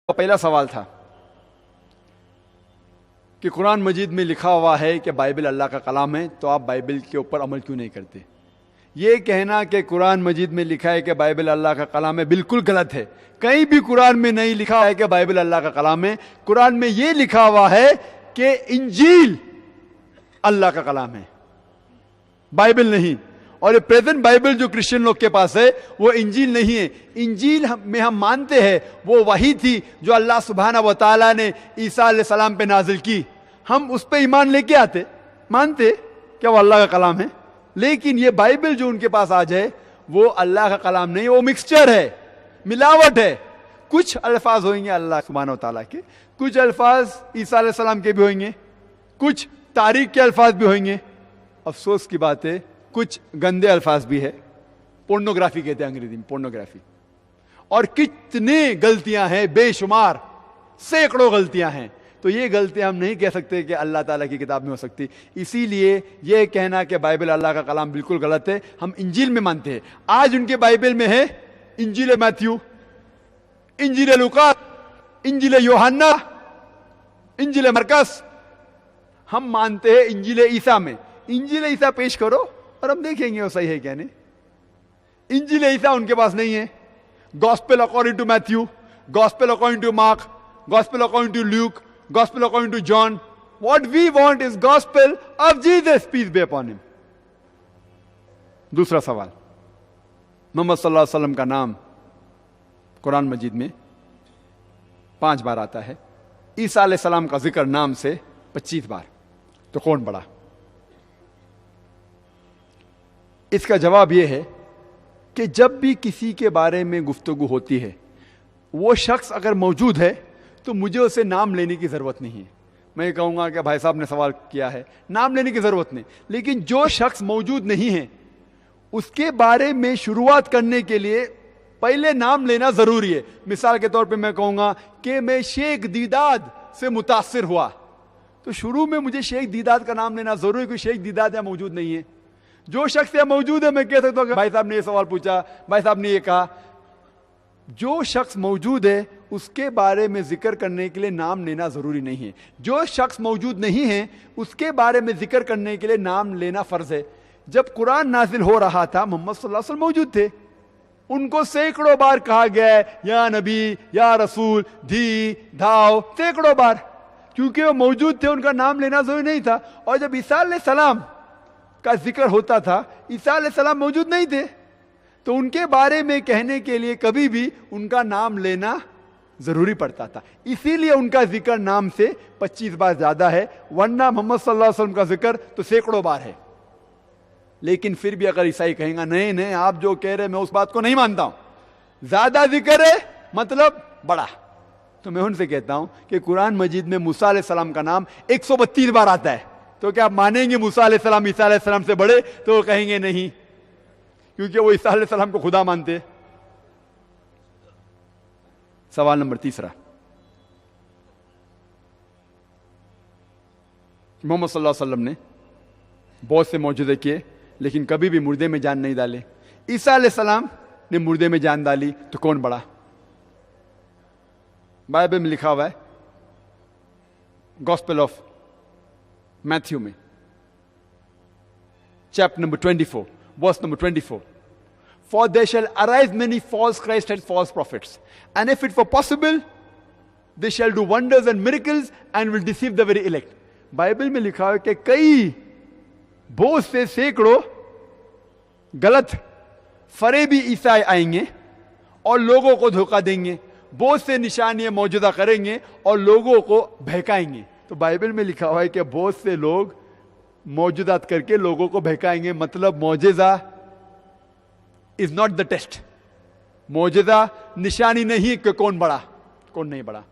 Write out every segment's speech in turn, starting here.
पहला सवाल था कि कुरान मजीद में लिखा हुआ है कि बाइबल अल्लाह का कलाम है, तो आप बाइबल के ऊपर अमल क्यों नहीं करते? ये कहना कि कुरान मजीद में लिखा है कि बाइबल अल्लाह का कलाम है बिल्कुल गलत है। कहीं भी कुरान में नहीं लिखा है कि बाइबल अल्लाह का कलाम है। कुरान में ये लिखा हुआ है कि इंजील अल्लाह का कलाम है, बाइबल नहीं। और ये प्रेजेंट बाइबल जो क्रिश्चियन लोग के पास है वो इंजील नहीं है। इंजील में हम मानते हैं वो वही थी जो अल्लाह सुब्हाना व तआला ने ईसा अलैहि सलाम पे नाजिल की। हम उस पे ईमान लेके आते, मानते क्या वो अल्लाह का कलाम है। लेकिन ये बाइबल जो उनके पास आ जाए वो अल्लाह का कलाम नहीं, वो मिक्सचर है, मिलावट है। कुछ अल्फाज होंगे अल्लाह सुब्हाना व तआला के, कुछ अल्फाज ईसा अलैहि सलाम के भी होंगे, कुछ तारीख के अल्फाज भी होंगे। अफसोस की बात है कुछ गंदे अल्फाज भी है, पोर्नोग्राफी कहते हैं अंग्रेजी में, पोर्नोग्राफी। और कितने गलतियां हैं, बेशुमार, सैकड़ों गलतियां हैं। तो ये गलतियां हम नहीं कह सकते कि अल्लाह ताला की किताब में हो सकती। इसीलिए ये कहना कि बाइबल अल्लाह का कलाम बिल्कुल गलत है। हम इंजील में मानते हैं। आज उनके बाइबल में है इंजील मैथ्यू, इंजील लूका, इंजील यूहन्ना, इंजील मरकस। हम मानते हैं इंजील ईसा में। इंजील ईसा पेश करो और हम देखेंगे वो सही है क्या नहीं। इंजील ईसा उनके पास नहीं है। Gospel according to Matthew, gospel according to Mark, gospel according to Luke, gospel according to John. What we want is gospel of Jesus, peace be upon him. दूसरा सवाल, मोहम्मद सल्लल्लाहु अलैहि वसल्लम का नाम कुरान मजीद में 5 बार आता है। ईसा अलैहि सलाम का जिक्र नाम से 25 बार। तो कौन बड़ा? इसका जवाब यह है कि जब भी किसी के बारे में गुफ्तगू होती है, वो शख्स अगर मौजूद है तो मुझे उसे नाम लेने की जरूरत नहीं है। मैं कहूंगा कि भाई साहब ने सवाल किया है, नाम लेने की जरूरत नहीं। लेकिन जो शख्स मौजूद नहीं है उसके बारे में शुरुआत करने के लिए पहले नाम लेना जरूरी है। मिसाल के तौर पे मैं कहूंगा कि मैं शेख दीदाद से मुतासिर हुआ, तो शुरू में मुझे शेख दीदाद का नाम लेना जरूरी है, क्योंकि शेख दीदाद यहां मौजूद नहीं है। जो शख्स यहां मौजूद है मैं कह सकता हूं कि भाई साहब ने ये सवाल पूछा, भाई साहब ने ये कहा। जो शख्स मौजूद है उसके बारे में जिक्र करने के लिए नाम लेना जरूरी नहीं है। जो शख्स मौजूद नहीं है उसके बारे में जिक्र करने के लिए नाम लेना फर्ज है। जब कुरान नाजिल हो रहा था मोहम्मद सल्लल्लाहु अलैहि वसल्लम मौजूद थे। उनको सैकड़ों बार कहा गया है या नबी, या रसूल, धी, धाव, सैकड़ों बार, क्योंकि वो मौजूद थे, उनका नाम लेना जरूरी नहीं था। और जब ईसा अलैहि सलाम का जिक्र होता था, ईसा अलैहि सलाम मौजूद नहीं थे, तो उनके बारे में कहने के लिए कभी भी उनका नाम लेना जरूरी पड़ता था। इसीलिए उनका जिक्र नाम से 25 बार ज्यादा है, वरना मोहम्मद सल्लल्लाहु अलैहि वसल्लम का जिक्र तो सैकड़ों बार है। लेकिन फिर भी अगर ईसाई कहेंगे नहीं नहीं आप जो कह रहे मैं उस बात को नहीं मानता हूं, ज्यादा जिक्र है मतलब बड़ा, तो मैं उनसे कहता हूं कि कुरान मजीद में मूसा अलैहि सलाम का नाम 132 बार आता है। तो क्या आप मानेंगे मूसा अलैहि सलाम ईसा अलैहि सलाम से बड़े? तो वो कहेंगे नहीं, क्योंकि वो ईसा अलैहि सलाम को खुदा मानते। सवाल नंबर 3, मोहम्मद सल्लल्लाहु अलैहि वसल्लम ने बहुत से मौजूदे किए लेकिन कभी भी मुर्दे में जान नहीं डाले। ईसा अलैहि सलाम ने मुर्दे में जान डाली, तो कौन बड़ा? बाइबल में लिखा हुआ है गॉस्पेल ऑफ मैथ्यू में chapter number 24 verse number 24, For there shall arise many false Christs and false prophets, and if it were possible, they shall do wonders and miracles and will deceive the very elect. Bible में लिखा है कि कई बहुत से सैकड़ों गलत फरेबी ईसाई आएंगे और लोगों को धोखा देंगे, बहुत से निशानियां मौजूदा करेंगे और लोगों को बहकाएंगे। तो बाइबल में लिखा हुआ है कि बहुत से लोग मौजूदात करके लोगों को बहकाएंगे। मतलब मौजज़ा इज नॉट द टेस्ट। मौजज़ा निशानी नहीं कि कौन बड़ा कौन नहीं बड़ा।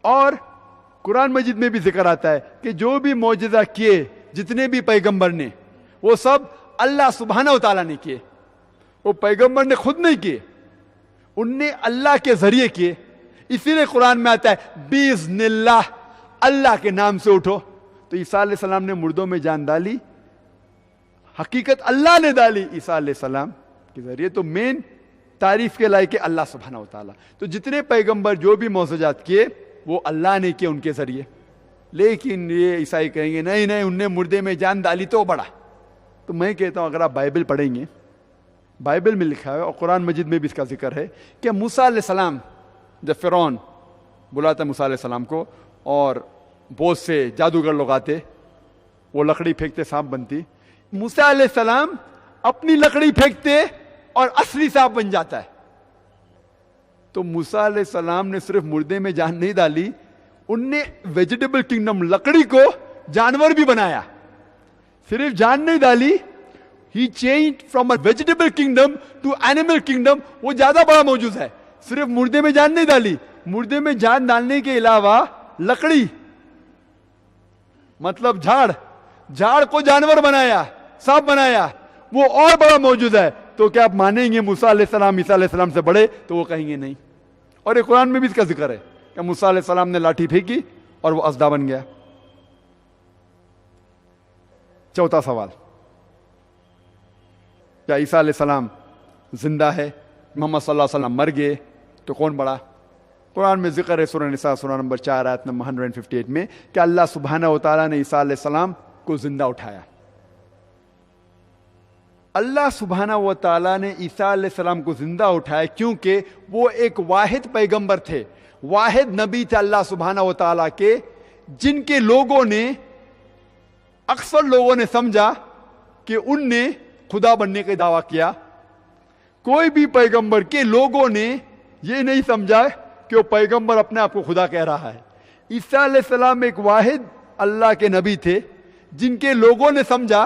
और कुरान मजीद में भी जिक्र आता है कि जो भी मौजज़ा किए जितने भी पैगंबर ने, वो सब अल्लाह सुब्हाना व तआला ने किए। वो पैगंबर ने खुद नहीं किए, उनने अल्लाह के जरिए किए। इसीलिए कुरान में आता है बिइज़्निल्लाह, अल्लाह के नाम से उठो। तो ईसा अलैहि सलाम ने मुर्दों में जान डाली, हकीकत अल्लाह ने डाली ईसा अलैहि सलाम के जरिए। तो मेन तारीफ के लायक अल्लाह सुब्हानहू व तआला। तो जितने पैगंबर जो भी मौजूजात किए वो अल्लाह ने किए उनके जरिए। लेकिन ये ईसाई कहेंगे नहीं नहीं उनने मुर्दे में जान डाली तो बड़ा। तो मैं कहता हूं अगर आप बाइबल पढ़ेंगे, बाइबल में लिखा है और कुरान मजीद में भी इसका जिक्र है कि मूसा अलैहिस्सलाम जब फिरौन बुलाता मूसा अलैहिस्सलाम को और बहुत से जादूगर लोग आते, वो लकड़ी फेंकते सांप बनती, मूसा अलैहिस्सलाम अपनी लकड़ी फेंकते और असली सांप बन जाता है। तो मूसा अलैहिस्सलाम ने सिर्फ मुर्दे में जान नहीं डाली, उनने वेजिटेबल किंगडम लकड़ी को जानवर भी बनाया। सिर्फ जान नहीं डाली, he change from a vegetable kingdom to animal kingdom. वो ज्यादा बड़ा मौजूद है। सिर्फ मुर्दे में जान नहीं डाली, मुर्दे में जान डालने के अलावा लकड़ी मतलब झाड़ को जानवर बनाया, सांप बनाया, वो और बड़ा मौजूद है। तो क्या आप मानेंगे मूसा अलैहिस्सलाम ईसा अलैहिस्सलाम से बड़े? तो वो कहेंगे नहीं। और ये कुरान में भी इसका जिक्र है कि मूसा अलैहिस्सलाम ने लाठी फेंकी और वो असदा बन गया। चौथा सवाल, क्या ईसा अलैहिस्सलाम जिंदा है? मोहम्मद सल्लल्लाहु अलैहि वसल्लम मर गए तो कौन बड़ा? कुरान में जिक्र है सूरह निसा सूरह नंबर 4 आयत नंबर 158 में कि अल्लाह सुब्हानहू व तआला ने ईसा अलैहिस्सलाम को जिंदा उठाया। अल्लाह सुब्हानहू व तआला ने ईसा अलैहिस्सलाम को जिंदा उठाया क्योंकि वो एक वाहिद पैगंबर थे, वाहिद नबी थे अल्लाह सुब्हानहू व तआला के, जिनके लोगों ने अक्सर लोगों ने समझा कि उनने खुदा बनने का दावा किया। कोई भी पैगंबर के लोगों ने यह नहीं समझा कि वो पैगंबर अपने आप को खुदा कह रहा है। ईसा अलैहिस्सलाम एक वाहिद अल्लाह के नबी थे जिनके लोगों ने समझा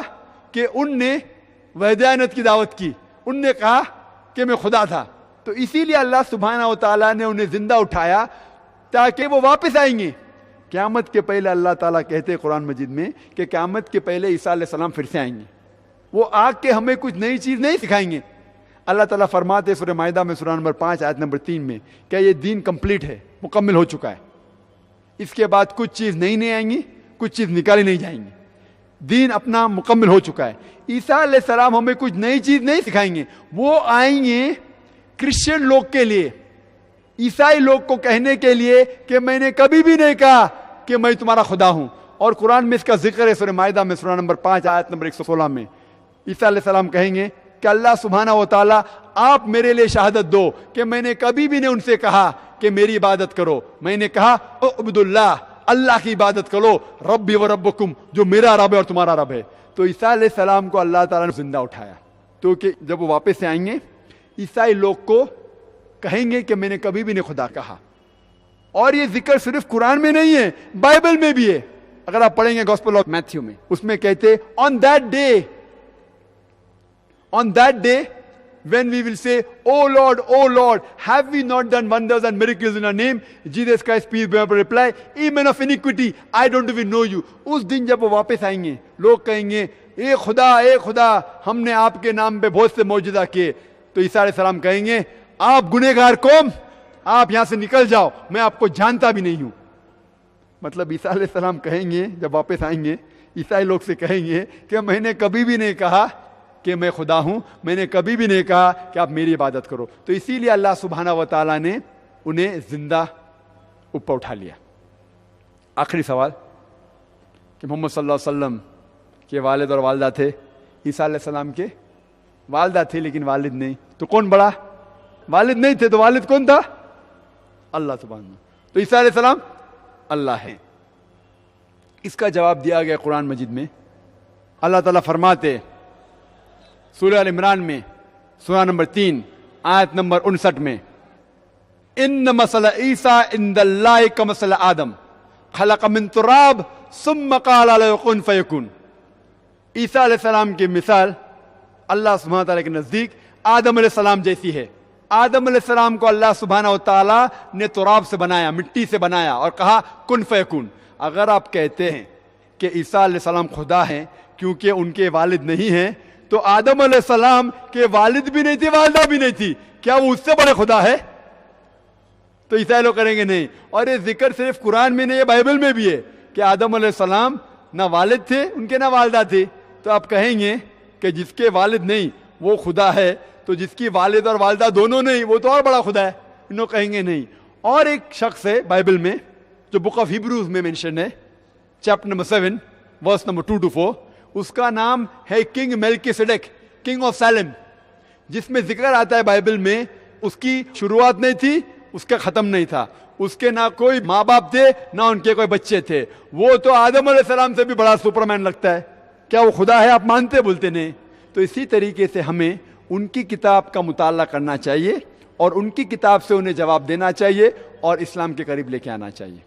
कि उनने वहदानियत की दावत की, उनने कहा कि मैं खुदा था। तो इसीलिए अल्लाह सुब्हानहू व तआला ने उन्हें जिंदा उठाया ताकि वो वापस आएंगे। क़यामत के पहले अल्लाह ताला कहते हैं कुरान मजीद में कि क़यामत के पहले ईसा अलैहिस्सलाम फिर से आएंगे। वो आके हमें कुछ नई चीज नहीं सिखाएंगे। अल्लाह ताला फरमाते सूरह माइदा में सूरह नंबर 5 आयत नंबर 3 में क्या ये दीन कंप्लीट है, मुकम्मल हो चुका है, इसके बाद कुछ चीज नई नहीं आएंगी, कुछ चीज निकाली नहीं जाएंगी, दीन अपना मुकम्मल हो चुका है। ईसा अलैहिस्सलाम हमें कुछ नई चीज नहीं सिखाएंगे, वो आएंगे क्रिश्चियन लोग के लिए, ईसाई लोग को कहने के लिए कि मैंने कभी भी नहीं कहा कि मैं तुम्हारा खुदा हूं। और कुरान में इसका जिक्र है सूरह माइदा में सूरह नंबर 5 आयत नंबर 116 में ईसा अलैहिस्सलाम कहेंगे कि अल्लाह सुब्हानहू व तआला आप मेरे लिए शहादत दो कि मैंने कभी भी नहीं उनसे कहा कि मेरी इबादत करो, मैंने कहा उब्दुल्लाह, अल्लाह की इबादत करो, रब्बी व रब्बुकुम, जो मेरा रब है और तुम्हारा रब है। तो ईसा अलैहिस्सलाम को अल्लाह ताला ने जिंदा उठाया। तो कि जब वो वापस से आएंगे ईसाई लोग को कहेंगे कि मैंने कभी भी नहीं खुदा कहा। और ये जिक्र सिर्फ कुरान में नहीं है, बाइबल में भी है। अगर आप पढ़ेंगे गॉस्पेल ऑफ मैथ्यू में, उसमें कहते on that day when we will say, oh Lord, have we not done wonders and miracles in your name? Jesus Christ, peace be upon him, reply, ye men of iniquity, I don't even know you. उस दिन जब वो वापस आएंगे लोग कहेंगे ए खुदा हमने आपके नाम पे बहुत से मौजूदा किए। तो ईसा अलैहिस्सलाम कहेंगे आप गुनहगार कौम, आप यहां से निकल जाओ, मैं आपको जानता भी नहीं हूं। मतलब ईसा अलैहिस्सलाम कहेंगे जब वापस आएंगे ईसाई लोग से कहेंगे कि मैंने कभी भी नहीं कहा कि मैं खुदा हूं, मैंने कभी भी नहीं कहा कि आप मेरी इबादत करो। तो इसीलिए अल्लाह सुब्हानहू व तआला ने उन्हें जिंदा ऊपर उठा लिया। आखिरी सवाल कि मोहम्मद सल्लल्लाहु अलैहि वसल्लम के वालिद और वालिदा थे, ईसा अलैहिस्सलाम के वालिदा थे लेकिन वालिद नहीं, तो कौन बड़ा? वालिद नहीं थे तो वालिद कौन था? अल्लाह सुब्हानहू। तो ईसा अलैहिस्सलाम अल्लाह है। इसका जवाब दिया गया कुरान मजीद में। अल्लाह ताला फरमाते सूरह अल इमरान में सूरह नंबर 3 आयत नंबर 59 में इन्न मसला ईसा इंदल्लाहि कमसला आदम खलक मिन तुराब सुम्मा क़ाला लहु कुन फयकुन। ईसा अलैहिस्सलाम की मिसाल अल्लाह सुब्हानहू व तआला के नजदीक आदम अलैहिस्सलाम जैसी है। आदम अलैहिस्सलाम को अल्लाह सुब्हानहू व तआला ने तुराब से बनाया, मिट्टी से बनाया और कहा कुन फयकुन। अगर आप कहते हैं कि ईसा अलैहिस्सलाम खुदा हैं क्योंकि उनके वालिद नहीं हैं, तो आदम अलैहिस्सलाम के वालिद भी नहीं थे, वालिदा भी नहीं थी, क्या वो उससे बड़े खुदा है? तो ईसाई लोग करेंगे नहीं। और ये जिक्र सिर्फ कुरान में नहीं है, बाइबल में भी है कि आदम अलैहिस्सलाम ना वालिद थे उनके ना वालिदा थे। तो आप कहेंगे कि जिसके वालिद नहीं वो खुदा है, तो जिसकी वालिद और वालदा दोनों नहीं, वो तो और बड़ा खुदा है, इन्हों कहेंगे नहीं। और एक शख्स है बाइबल में जो बुक ऑफ हिब्रूज में मेंशन है, chapter number 7 verse number 2 to 4, उसका नाम है king Melchizedek, king of Salem, जिसमें जिक्र आता है बाइबल में उसकी शुरुआत नहीं थी, उसका खत्म नहीं था, उसके ना कोई माँ बाप थे ना उनके कोई बच्चे थे, वो तो आदम अलैहिस्सलाम से भी बड़ा सुपरमैन लगता है। क्या वो खुदा है? आप मानते बोलते नहीं। तो इसी तरीके से हमें उनकी किताब का मुताला करना चाहिए और उनकी किताब से उन्हें जवाब देना चाहिए और इस्लाम के करीब लेके आना चाहिए।